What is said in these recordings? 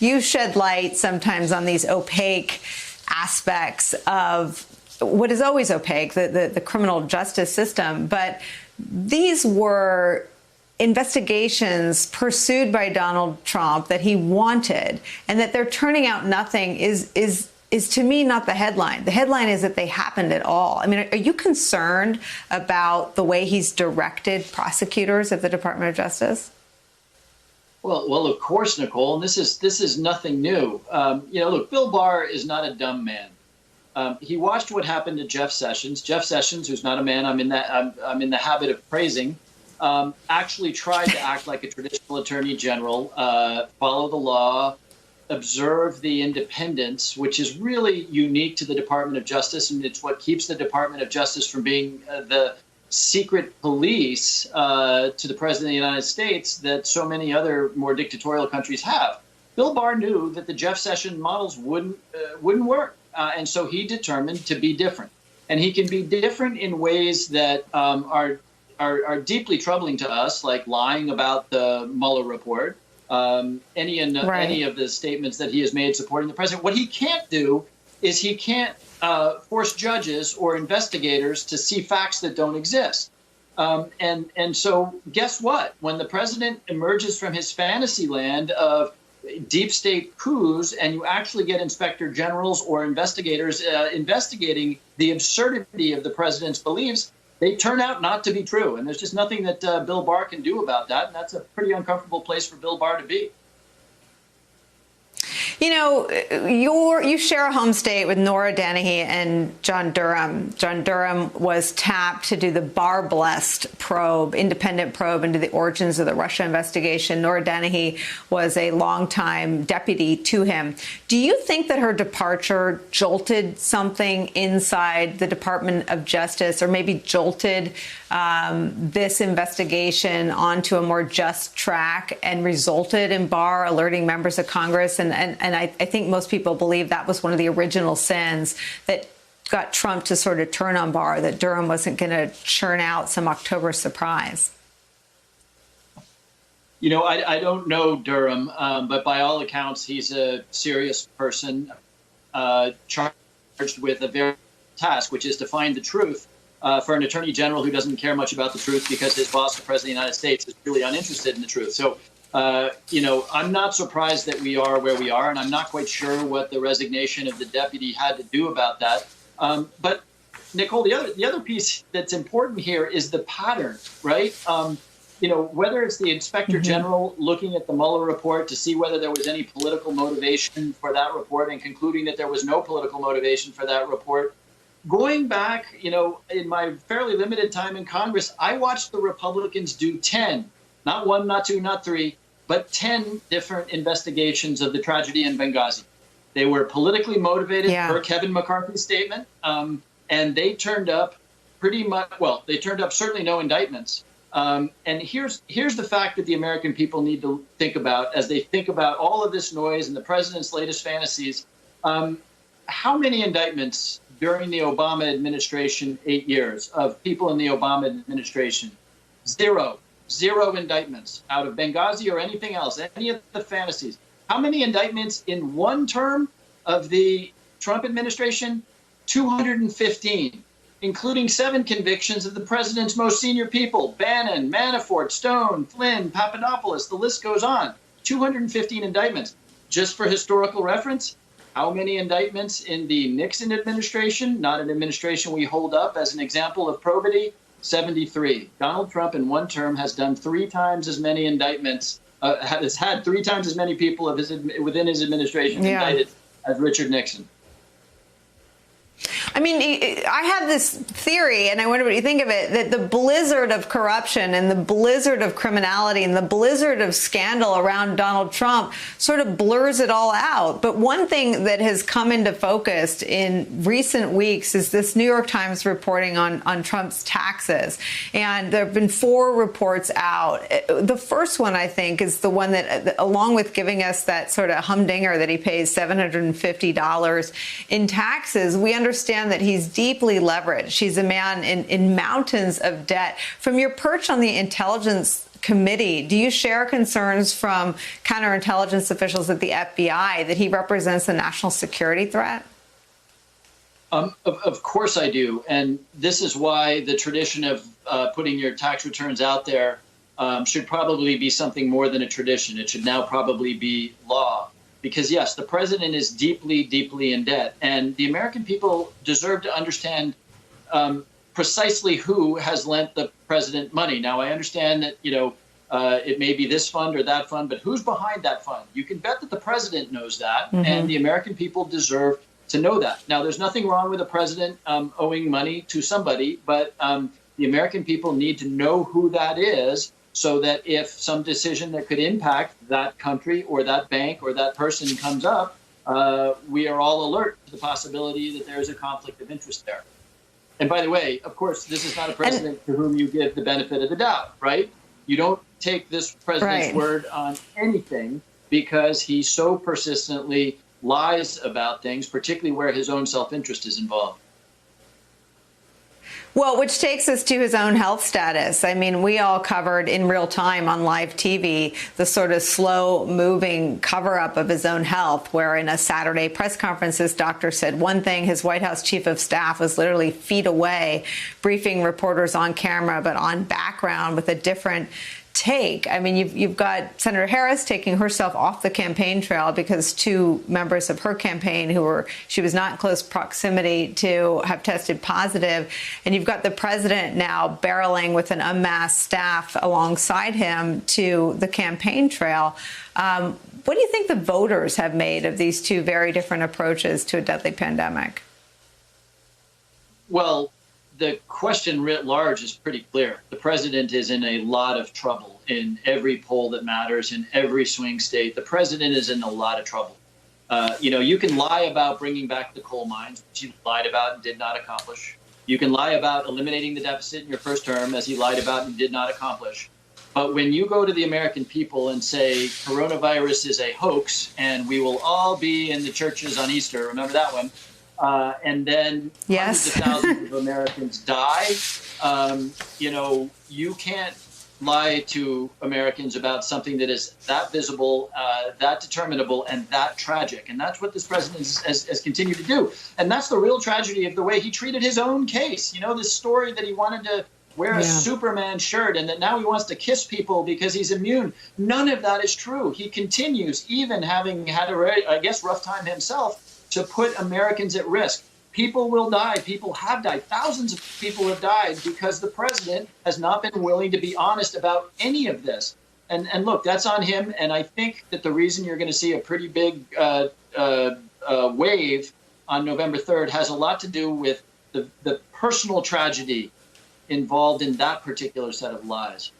you shed light sometimes on these opaque aspects of what is always opaque, the criminal justice system. But these were investigations pursued by Donald Trump that he wanted, and that they're turning out nothing is to me not the headline. The headline is that they happened at all. I mean, are you concerned about the way he's directed prosecutors at the Department of Justice? Well, of course, Nicolle. And this is nothing new. Look, Bill Barr is not a dumb man. He watched what happened to Jeff Sessions. Jeff Sessions, who's not a man I'm in the habit of praising, actually tried to act like a traditional attorney general, follow the law, observe the independence, which is really unique to the Department of Justice, and it's what keeps the Department of Justice from being the secret police to the President of the United States that so many other more dictatorial countries have. Bill Barr knew that the Jeff Sessions models wouldn't work, and so he determined to be different. And he can be different in ways that are deeply troubling to us, like lying about the Mueller report, any of the statements that he has made supporting the president. What he can't do is he can't force judges or investigators to see facts that don't exist. And so guess what? When the president emerges from his fantasy land of deep state coups and you actually get inspector generals or investigators investigating the absurdity of the president's beliefs, they turn out not to be true. And there's just nothing that Bill Barr can do about that. And that's a pretty uncomfortable place for Bill Barr to be. You know, you share a home state with Nora Dennehy and John Durham. John Durham was tapped to do the Barr-blessed probe, independent probe into the origins of the Russia investigation. Nora Dennehy was a longtime deputy to him. Do you think that her departure jolted something inside the Department of Justice, or maybe jolted this investigation onto a more just track and resulted in Barr alerting members of Congress? And I think most people believe that was one of the original sins that got Trump to sort of turn on Barr, that Durham wasn't going to churn out some October surprise. You know, I don't know Durham, but by all accounts, he's a serious person charged with a very task, which is to find the truth for an attorney general who doesn't care much about the truth because his boss, the president of the United States, is really uninterested in the truth. So, I'm not surprised that we are where we are, and I'm not quite sure what the resignation of the deputy had to do about that. But Nicolle, the other piece that's important here is the pattern, right? Whether it's the inspector general looking at the Mueller report to see whether there was any political motivation for that report and concluding that there was no political motivation for that report. Going back, in my fairly limited time in Congress, I watched the Republicans do 10, not 1, not 2, not 3, but 10 different investigations of the tragedy in Benghazi. They were politically motivated per Kevin McCarthy's statement, and they turned up certainly no indictments. And here's the fact that the American people need to think about as they think about all of this noise and the president's latest fantasies. How many indictments during the Obama administration, 8 years, of people in the Obama administration? Zero indictments out of Benghazi or anything else, any of the fantasies. How many indictments in one term of the Trump administration? 215, including 7 convictions of the president's most senior people: Bannon, Manafort, Stone, Flynn, Papadopoulos. The list goes on. 215 indictments. Just for historical reference, how many indictments in the Nixon administration, not an administration we hold up as an example of probity? 73. Donald Trump in one term has done 3 times as many indictments, has had 3 times as many people within his administration indicted as Richard Nixon. I mean, I have this theory, and I wonder what you think of it, that the blizzard of corruption and the blizzard of criminality and the blizzard of scandal around Donald Trump sort of blurs it all out. But one thing that has come into focus in recent weeks is this New York Times reporting on Trump's taxes. And there have been 4 reports out. The first one, I think, is the one that, along with giving us that sort of humdinger that he pays $750 in taxes, we understand that he's deeply leveraged. He's a man in mountains of debt. From your perch on the intelligence committee. Do you share concerns from counterintelligence officials at the FBI that he represents a national security threat? Of course I do. And this is why the tradition of putting your tax returns out there should probably be something more than a tradition. It should now probably be law. Because, yes, the president is deeply, deeply in debt. And the American people deserve to understand precisely who has lent the president money. Now, I understand that, it may be this fund or that fund, but who's behind that fund? You can bet that the president knows that, and the American people deserve to know that. Now, there's nothing wrong with the president owing money to somebody, but the American people need to know who that is, so that if some decision that could impact that country or that bank or that person comes up, we are all alert to the possibility that there is a conflict of interest there. And by the way, of course, this is not a president to whom you give the benefit of the doubt, right? You don't take this president's word on anything, because he so persistently lies about things, particularly where his own self-interest is involved. Well, which takes us to his own health status. I mean, we all covered in real time on live TV the sort of slow-moving cover-up of his own health, where in a Saturday press conference, his doctor said one thing, his White House chief of staff was literally feet away, briefing reporters on camera, but on background with a different take. I mean, you've got Senator Harris taking herself off the campaign trail because two members of her campaign she was not in close proximity to have tested positive. And you've got the president now barreling with an unmasked staff alongside him to the campaign trail. What do you think the voters have made of these two very different approaches to a deadly pandemic? Well, the question writ large is pretty clear. The president is in a lot of trouble in every poll that matters, in every swing state. The president is in a lot of trouble. You can lie about bringing back the coal mines, which he lied about and did not accomplish. You can lie about eliminating the deficit in your first term, as he lied about and did not accomplish. But when you go to the American people and say coronavirus is a hoax and we will all be in the churches on Easter, remember that one? And then hundreds of thousands of Americans die. You can't lie to Americans about something that is that visible, that determinable, and that tragic. And that's what this president has continued to do. And that's the real tragedy of the way he treated his own case. This story that he wanted to wear a Superman shirt and that now he wants to kiss people because he's immune. None of that is true. He continues, even having had a rough time himself, to put Americans at risk. People will die. People have died. Thousands of people have died because the president has not been willing to be honest about any of this. And look, that's on him. And I think that the reason you're going to see a pretty big wave on November 3rd has a lot to do with the personal tragedy involved in that particular set of lies.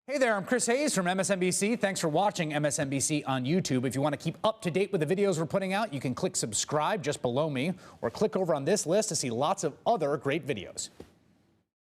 Hey there, I'm Chris Hayes from MSNBC. Thanks for watching MSNBC on YouTube. If you want to keep up to date with the videos we're putting out, you can click subscribe just below me or click over on this list to see lots of other great videos.